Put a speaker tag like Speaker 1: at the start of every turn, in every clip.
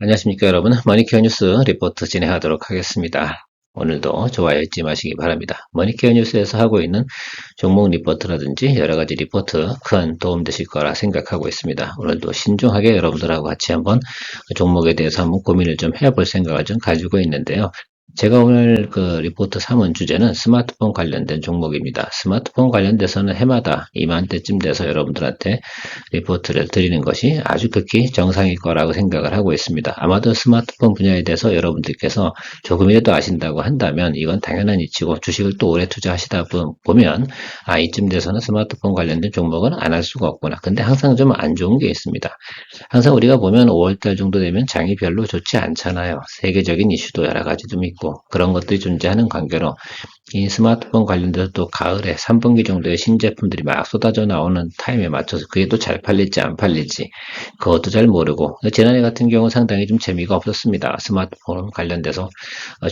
Speaker 1: 안녕하십니까 여러분. 머니케어 뉴스 리포트 진행하도록 하겠습니다. 오늘도 좋아요 잊지 마시기 바랍니다. 머니케어 뉴스에서 하고 있는 종목 리포트라든지 여러가지 리포트 큰 도움 되실 거라 생각하고 있습니다. 오늘도 신중하게 여러분들하고 같이 한번 종목에 대해서 한번 고민을 좀 해볼 생각을 좀 가지고 있는데요. 제가 오늘 그 리포트 삼은 주제는 스마트폰 관련된 종목입니다. 스마트폰 관련돼서는 해마다 이맘때쯤 돼서 여러분들한테 리포트를 드리는 것이 아주 극히 정상일 거라고 생각을 하고 있습니다. 아마도 스마트폰 분야에 대해서 여러분들께서 조금이라도 아신다고 한다면 이건 당연한 이치고 주식을 또 오래 투자하시다 보면 이쯤 돼서는 스마트폰 관련된 종목은 안 할 수가 없구나. 근데 항상 좀 안 좋은 게 있습니다. 항상 우리가 보면 5월달 정도 되면 장이 별로 좋지 않잖아요. 세계적인 이슈도 여러 가지 좀 있고 그런 것들이 존재하는 관계로 이 스마트폰 관련돼서 또 가을에 3분기 정도의 신제품들이 막 쏟아져 나오는 타임에 맞춰서 그게 또 잘 팔릴지 안 팔릴지 그것도 잘 모르고 지난해 같은 경우 상당히 좀 재미가 없었습니다. 스마트폰 관련돼서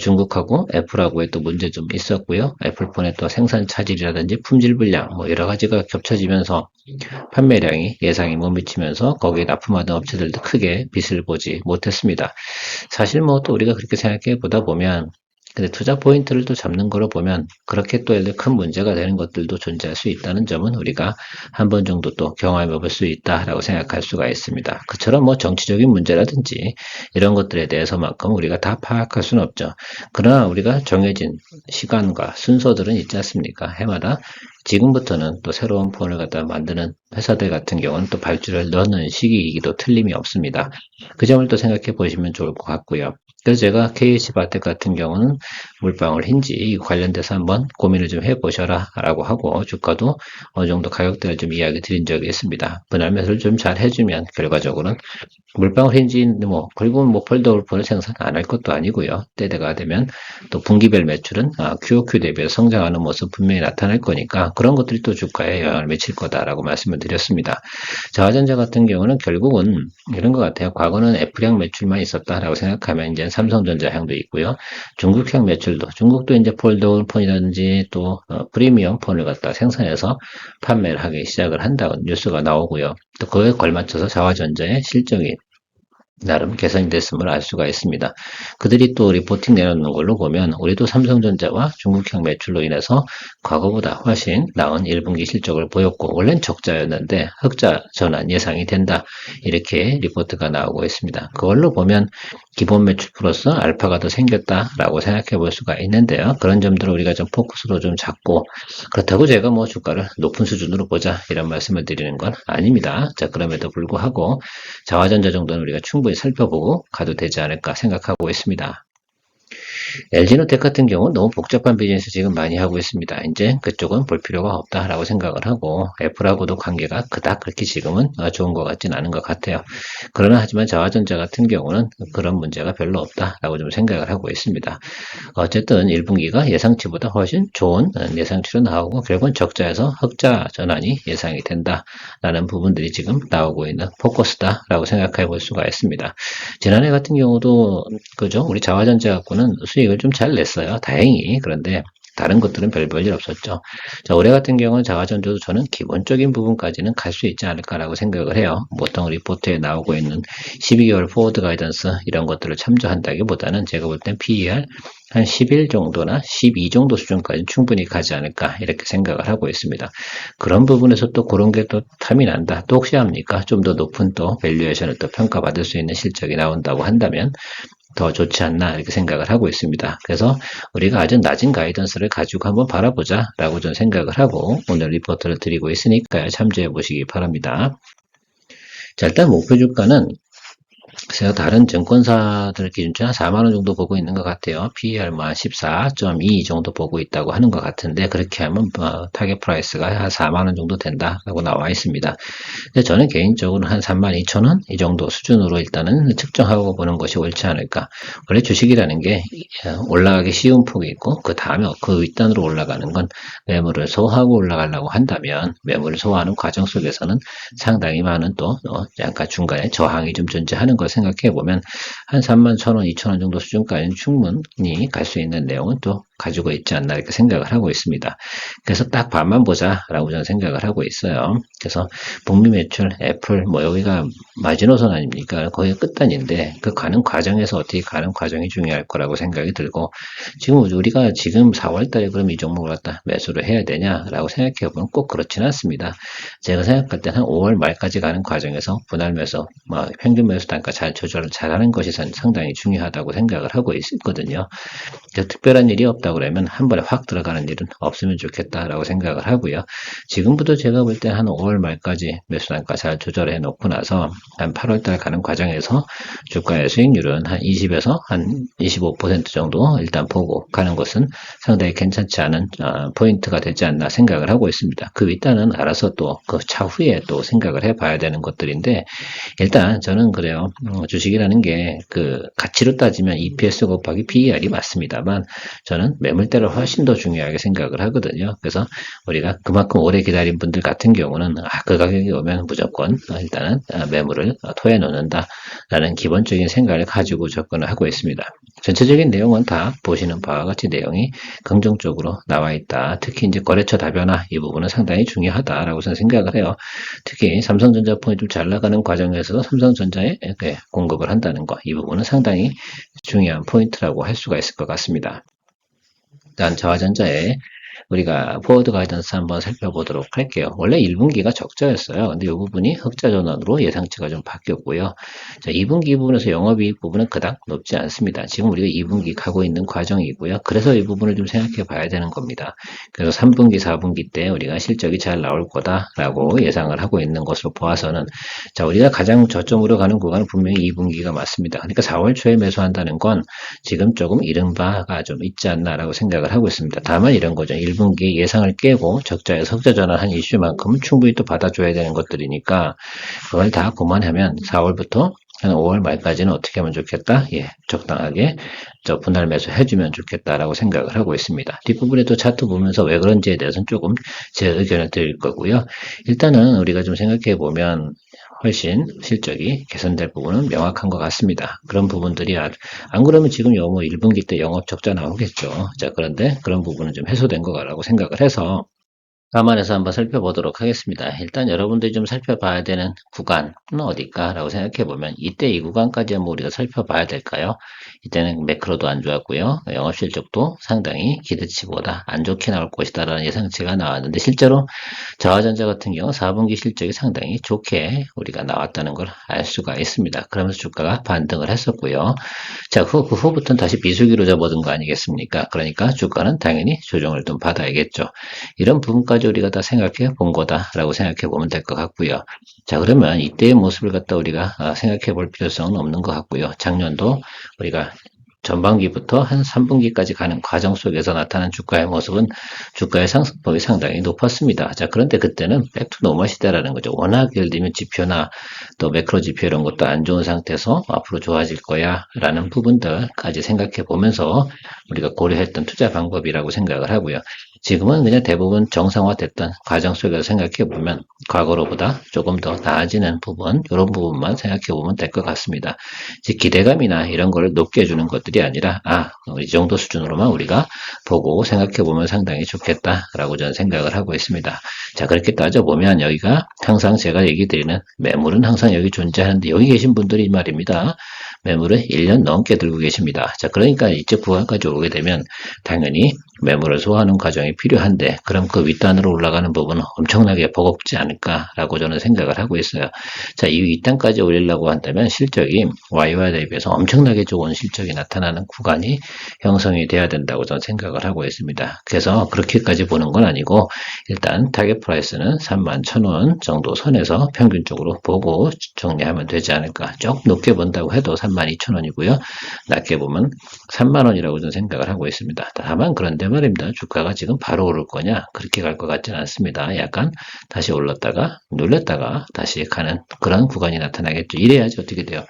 Speaker 1: 중국하고 애플하고의 또 문제 좀 있었고요. 애플폰의 또 생산 차질이라든지 품질 불량 뭐 여러 가지가 겹쳐지면서 판매량이 예상이 못 미치면서 거기에 납품하던 업체들도 크게 빚을 보지 못했습니다. 사실 뭐 또 우리가 그렇게 생각해 보다 보면 근데 투자 포인트를 또 잡는 거로 보면 그렇게 또 큰 문제가 되는 것들도 존재할 수 있다는 점은 우리가 한 번 정도 또 경험해 볼 수 있다라고 생각할 수가 있습니다. 그처럼 뭐 정치적인 문제라든지 이런 것들에 대해서만큼 우리가 다 파악할 수는 없죠. 그러나 우리가 정해진 시간과 순서들은 있지 않습니까? 해마다 지금부터는 또 새로운 폰을 갖다 만드는 회사들 같은 경우는 또 발주를 넣는 시기이기도 틀림이 없습니다. 그 점을 또 생각해 보시면 좋을 것 같고요. 그래서 제가 KH바텍 같은 경우는 물방울 힌지 관련돼서 한번 고민을 좀 해보셔라 라고 하고 주가도 어느 정도 가격대를 좀 이야기 드린 적이 있습니다. 분할 매수를 좀 잘 해주면 결과적으로는 물방울 힌지는 뭐 결국은 뭐 폴더블폰을 생산 안 할 것도 아니고요. 때가 되면 또 분기별 매출은 QOQ 대비해서 성장하는 모습 분명히 나타날 거니까 그런 것들이 또 주가에 영향을 미칠 거다라고 말씀을 드렸습니다. 자화전자 같은 경우는 결국은 이런 것 같아요. 과거는 F량 매출만 있었다라고 생각하면 이제 삼성전자향도 있고요. 중국향 매출도 중국도 이제 폴더블폰이라든지 또 프리미엄 폰을 갖다 생산해서 판매를 하기 시작을 한다는 뉴스가 나오고요. 또 그에 걸맞춰서 자화전자의 실적이 나름 개선이 됐음을 알 수가 있습니다. 그들이 또 리포팅 내놓는 걸로 보면 우리도 삼성전자와 중국향 매출로 인해서 과거보다 훨씬 나은 1분기 실적을 보였고 원래는 적자였는데 흑자 전환 예상이 된다. 이렇게 리포트가 나오고 있습니다. 그걸로 보면 기본 매출 플러스 알파가 더 생겼다라고 생각해 볼 수가 있는데요. 그런 점들을 우리가 좀 포커스로 좀 잡고 그렇다고 제가 뭐 주가를 높은 수준으로 보자 이런 말씀을 드리는 건 아닙니다. 자, 그럼에도 불구하고 자화전자 정도는 우리가 충분히 살펴보고 가도 되지 않을까 생각하고 있습니다. LG노텍 같은 경우는 너무 복잡한 비즈니스 지금 많이 하고 있습니다. 이제 그쪽은 볼 필요가 없다라고 생각을 하고 애플하고도 관계가 그닥 그렇게 지금은 좋은 것 같진 않은 것 같아요. 그러나 하지만 자화전자 같은 경우는 그런 문제가 별로 없다라고 좀 생각을 하고 있습니다. 어쨌든 1분기가 예상치보다 훨씬 좋은 예상치로 나오고 결국은 적자에서 흑자 전환이 예상이 된다라는 부분들이 지금 나오고 있는 포커스다라고 생각해 볼 수가 있습니다. 지난해 같은 경우도 그죠? 우리 자화전자 갖고는 수익을 좀 잘 냈어요. 다행히. 그런데 다른 것들은 별 볼 일 없었죠. 자, 올해 같은 경우는 자화전자도 저는 기본적인 부분까지는 갈 수 있지 않을까라고 생각을 해요. 보통 리포트에 나오고 있는 12개월 포워드 가이던스 이런 것들을 참조한다기보다는 제가 볼 땐 PER 한 11 정도나 12 정도 수준까지 충분히 가지 않을까 이렇게 생각을 하고 있습니다. 그런 부분에서 또 그런 게 또 탐이 난다. 또 혹시 합니까? 좀 더 높은 또 밸류에이션을 또 평가받을 수 있는 실적이 나온다고 한다면 더 좋지 않나 이렇게 생각을 하고 있습니다. 그래서 우리가 아주 낮은 가이던스를 가지고 한번 바라보자 라고 좀 생각을 하고 오늘 리포트를 드리고 있으니까요. 참조해 보시기 바랍니다. 자, 일단 목표 주가는 제가 다른 증권사들 기준치로 한 4만원 정도 보고 있는 것 같아요. PER 뭐 14.2 정도 보고 있다고 하는 것 같은데 그렇게 하면 타겟 프라이스가 한 4만원 정도 된다라고 나와 있습니다. 근데 저는 개인적으로 한 32,000원 이 정도 수준으로 일단은 측정하고 보는 것이 옳지 않을까. 원래 주식이라는 게 올라가기 쉬운 폭이 있고 그 다음에 그 윗단으로 올라가는 건 매물을 소화하고 올라가려고 한다면 매물을 소화하는 과정 속에서는 상당히 많은 또 약간 중간에 저항이 좀 존재하는 걸 생각해 보면 한 31,000원, 2,000원 정도 수준까지는 충분히 갈 수 있는 내용은 또 가지고 있지 않나 이렇게 생각을 하고 있습니다. 그래서 딱 반만 보자라고 저는 생각을 하고 있어요. 그래서 북미 매출, 애플, 뭐 여기가 마지노선 아닙니까? 거의 끝단인데 그 가는 과정에서 어떻게 가는 과정이 중요할 거라고 생각이 들고 지금 우리가 지금 4월 달에 그럼 이 종목을 갖다 매수를 해야 되냐라고 생각해 보면 꼭 그렇지는 않습니다. 제가 생각할 때는 한 5월 말까지 가는 과정에서 분할 매수, 뭐 평균 매수 단가 잘 조절을 잘하는 것이 상당히 중요하다고 생각을 하고 있거든요. 특별한 일이 없다 그러면 한 번에 확 들어가는 일은 없으면 좋겠다라고 생각을 하고요. 지금부터 제가 볼 때 한 5월 말까지 매수 단가 잘 조절해 놓고 나서 한 8월 달 가는 과정에서 주가의 수익률은 한 20에서 한 25% 정도 일단 보고 가는 것은 상당히 괜찮지 않은 포인트가 되지 않나 생각을 하고 있습니다. 그 윗단은 알아서 또 그 차후에 또 생각을 해봐야 되는 것들인데 일단 저는 그래요. 주식이라는 게 그 가치로 따지면 EPS 곱하기 PER이 맞습니다만 저는 매물대를 훨씬 더 중요하게 생각을 하거든요. 그래서 우리가 그만큼 오래 기다린 분들 같은 경우는 그 가격이 오면 무조건 일단은 매물을 토해 놓는다라는 기본적인 생각을 가지고 접근을 하고 있습니다. 전체적인 내용은 다 보시는 바와 같이 내용이 긍정적으로 나와 있다. 특히 이제 거래처 다변화 이 부분은 상당히 중요하다라고 저는 생각을 해요. 특히 삼성전자 폰이 좀 잘 나가는 과정에서 삼성전자에 공급을 한다는 거, 이 부분은 상당히 중요한 포인트라고 할 수가 있을 것 같습니다. 일단 저하전자에 우리가 포워드 가이던스 한번 살펴보도록 할게요. 원래 1분기가 적자였어요. 근데 이 부분이 흑자 전환으로 예상치가 좀 바뀌었고요. 자, 2분기 부분에서 영업이익 부분은 그닥 높지 않습니다. 지금 우리가 2분기 가고 있는 과정이고요. 그래서 이 부분을 좀 생각해 봐야 되는 겁니다. 그래서 3분기, 4분기 때 우리가 실적이 잘 나올 거다라고 예상을 하고 있는 것으로 보아서는 자, 우리가 가장 저점으로 가는 구간은 분명히 2분기가 맞습니다. 그러니까 4월 초에 매수한다는 건 지금 조금 이른 바가 좀 있지 않나라고 생각을 하고 있습니다. 다만 이런 거죠. 1분기 예상을 깨고 적자에서 흑자 전환한 이슈만큼은 충분히 또 받아줘야 되는 것들이니까 그걸 다 고만하면 4월부터 한 5월 말까지는 어떻게 하면 좋겠다? 예, 적당하게 분할 매수 해주면 좋겠다라고 생각을 하고 있습니다. 뒷부분에도 차트 보면서 왜 그런지에 대해서는 조금 제 의견을 드릴 거고요. 일단은 우리가 좀 생각해 보면 훨씬 실적이 개선될 부분은 명확한 것 같습니다. 그런 부분들이 안 그러면 지금 뭐 1분기 때 영업 적자 나오겠죠. 자, 그런데 그런 부분은 좀 해소된 거라고 생각을 해서 감안해서 한번 살펴보도록 하겠습니다. 일단 여러분들이 좀 살펴봐야 되는 구간은 어딜까라고 생각해 보면 이때 이 구간까지 한번 우리가 살펴봐야 될까요? 이때는 매크로도 안 좋았고요. 영업 실적도 상당히 기대치보다 안 좋게 나올 것이다라는 예상치가 나왔는데 실제로 저하전자 같은 경우 4분기 실적이 상당히 좋게 우리가 나왔다는 걸 알 수가 있습니다. 그러면서 주가가 반등을 했었고요. 자, 그 후부터는 다시 비수기로 접어든 거 아니겠습니까? 그러니까 주가는 당연히 조정을 좀 받아야겠죠. 이런 부분까지 우리가 다 생각해 본 거다라고 생각해 보면 될 것 같고요. 자, 그러면 이때의 모습을 갖다 우리가 생각해 볼 필요성은 없는 것 같고요. 작년도 우리가 전반기부터 한 3분기까지 가는 과정 속에서 나타난 주가의 모습은 주가의 상승폭이 상당히 높았습니다. 자, 그런데 그때는 백투 노멀 시대라는 거죠. 워낙 예를 들면 지표나 또 매크로 지표 이런 것도 안 좋은 상태에서 앞으로 좋아질 거야 라는 부분들까지 생각해 보면서 우리가 고려했던 투자 방법이라고 생각을 하고요. 지금은 그냥 대부분 정상화됐던 과정 속에서 생각해 보면 과거로보다 조금 더 나아지는 부분, 이런 부분만 생각해 보면 될 것 같습니다. 즉 기대감이나 이런 걸 높게 해주는 것들이 아니라 이 정도 수준으로만 우리가 보고 생각해 보면 상당히 좋겠다라고 저는 생각을 하고 있습니다. 자, 그렇게 따져보면 여기가 항상 제가 얘기 드리는 매물은 항상 여기 존재하는데 여기 계신 분들이 말입니다. 매물을 1년 넘게 들고 계십니다. 자, 그러니까 이쪽 구간까지 오게 되면 당연히 매물을 소화하는 과정이 필요한데 그럼 그 윗단으로 올라가는 부분은 엄청나게 버겁지 않을까라고 저는 생각을 하고 있어요. 자, 이 윗단까지 올리려고 한다면 실적이 YY 대비해서 엄청나게 좋은 실적이 나타나는 구간이 형성이 돼야 된다고 저는 생각을 하고 있습니다. 그래서 그렇게까지 보는 건 아니고 일단 타겟 프라이스는 31,000원 정도 선에서 평균적으로 보고 정리하면 되지 않을까. 조금 높게 본다고 해도 32,000원이고요. 낮게 보면 3만원이라고 저는 생각을 하고 있습니다. 다만 그런데 말입니다. 주가가 지금 바로 오를 거냐? 그렇게 갈 것 같지는 않습니다. 약간 다시 올랐다가 눌렸다가 다시 가는 그런 구간이 나타나겠죠. 이래야지 어떻게 돼요?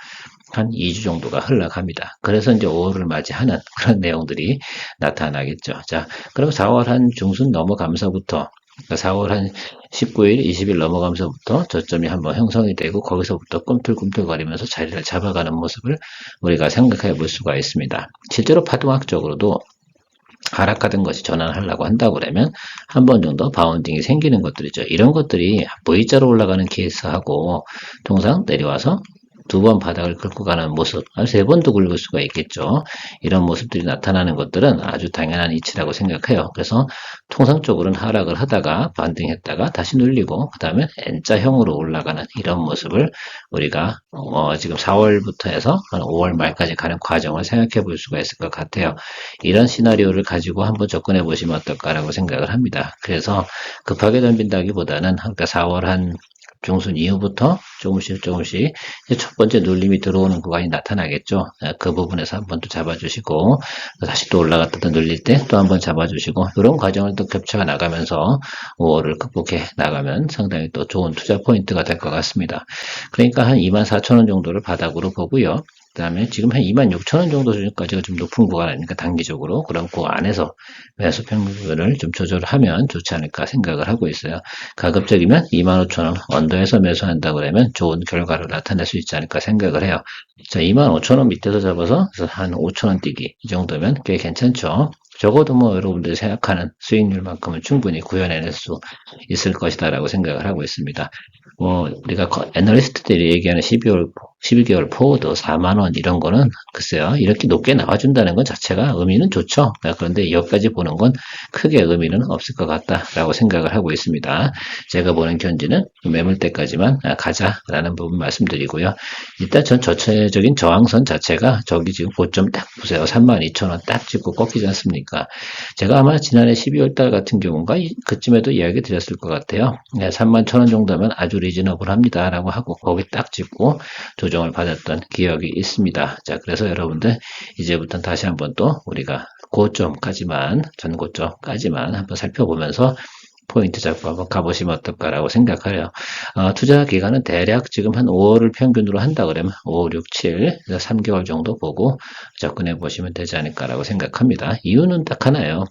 Speaker 1: 한 2주 정도가 흘러갑니다. 그래서 이제 5월을 맞이하는 그런 내용들이 나타나겠죠. 자, 그럼 4월 한 중순 넘어가면서부터 4월 한 19일, 20일 넘어가면서부터 저점이 한번 형성이 되고 거기서부터 꿈틀꿈틀거리면서 자리를 잡아가는 모습을 우리가 생각해 볼 수가 있습니다. 실제로 파동학적으로도 하락하던 것이 전환하려고 한다고 그러면 한 번 정도 바운딩이 생기는 것들이죠. 이런 것들이 V자로 올라가는 케이스하고 통상 내려와서 두 번 바닥을 긁고 가는 모습, 세 번도 긁을 수가 있겠죠. 이런 모습들이 나타나는 것들은 아주 당연한 이치라고 생각해요. 그래서 통상적으로는 하락을 하다가 반등했다가 다시 눌리고 그 다음에 N자형으로 올라가는 이런 모습을 우리가 지금 4월부터 해서 한 5월 말까지 가는 과정을 생각해 볼 수가 있을 것 같아요. 이런 시나리오를 가지고 한번 접근해 보시면 어떨까라고 생각을 합니다. 그래서 급하게 덤빈다기보다는 그러니까 4월 한 중순 이후부터 조금씩 첫 번째 눌림이 들어오는 구간이 나타나겠죠. 그 부분에서 한번 또 잡아주시고 다시 또 올라갔다 또 눌릴 때 또 한번 잡아주시고 이런 과정을 또 겹쳐 나가면서 5월을 극복해 나가면 상당히 또 좋은 투자 포인트가 될 것 같습니다. 그러니까 한 24,000원 정도를 바닥으로 보고요. 그 다음에 지금 한 26,000원 정도 수준까지가 좀 높은 구간 아닙니까? 단기적으로. 그런 그 안에서 매수 평균을 좀 조절하면 좋지 않을까 생각을 하고 있어요. 가급적이면 25,000원 언더에서 매수한다 그러면 좋은 결과를 나타낼 수 있지 않을까 생각을 해요. 자, 25,000원 밑에서 잡아서 한 5,000원 뛰기. 이 정도면 꽤 괜찮죠. 적어도 뭐 여러분들이 생각하는 수익률만큼은 충분히 구현해낼 수 있을 것이다라고 생각을 하고 있습니다. 우리가 애널리스트들이 얘기하는 11개월 포워드 4만 원 이런 거는 글쎄요. 이렇게 높게 나와준다는 것 자체가 의미는 좋죠. 그런데 여기까지 보는 건 크게 의미는 없을 것 같다라고 생각을 하고 있습니다. 제가 보는 견지는 매물대까지만 가자라는 부분 말씀드리고요. 일단 전 전체적인 저항선 자체가 저기 지금 고점 딱 보세요. 32,000원 딱 찍고 꺾이지 않습니까? 제가 아마 지난해 12월 달 같은 경우가 그쯤에도 이야기 드렸을 것 같아요. 31,000원 정도면 아주 리즈너블 합니다라고 하고 거기 딱 찍고 조정을 받았던 기억이 있습니다. 자, 그래서 여러분들 이제부터는 다시 한번 또 우리가 고점까지만, 전고점까지만 한번 살펴보면서 포인트 잡고 한번 가보시면 어떨까라고 생각해요. 투자 기간은 대략 지금 한 5월을 평균으로 한다 그러면 5, 6, 7, 3개월 정도 보고 접근해 보시면 되지 않을까라고 생각합니다. 이유는 딱 하나예요.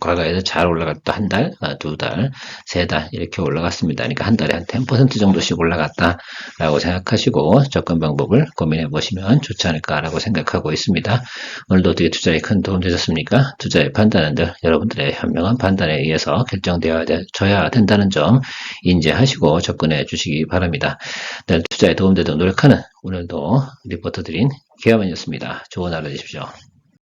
Speaker 1: 과거에도 잘 올라갔다 한 달, 두 달, 세 달 이렇게 올라갔습니다. 그러니까 한 달에 한 10% 정도씩 올라갔다라고 생각하시고 접근 방법을 고민해 보시면 좋지 않을까라고 생각하고 있습니다. 오늘도 어떻게 투자에 큰 도움 되셨습니까? 투자의 판단은 늘 여러분들의 현명한 판단에 의해서 결정되어야 된다는 점 인지하시고 접근해 주시기 바랍니다. 늘 투자에 도움되도록 노력하는 오늘도 리포터 드린 기아만이었습니다. 좋은 하루 되십시오.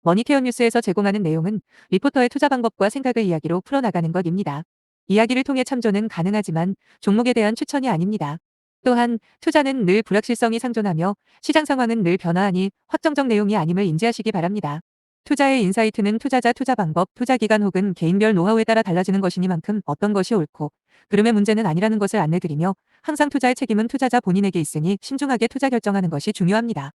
Speaker 2: 머니케어 뉴스에서 제공하는 내용은 리포터의 투자 방법과 생각의 이야기로 풀어나가는 것입니다. 이야기를 통해 참조는 가능하지만 종목에 대한 추천이 아닙니다. 또한 투자는 늘 불확실성이 상존하며 시장 상황은 늘 변화하니 확정적 내용이 아님을 인지하시기 바랍니다. 투자의 인사이트는 투자자 투자 방법, 투자 기간 혹은 개인별 노하우에 따라 달라지는 것이니만큼 어떤 것이 옳고 그름의 문제는 아니라는 것을 안내드리며 항상 투자의 책임은 투자자 본인에게 있으니 신중하게 투자 결정하는 것이 중요합니다.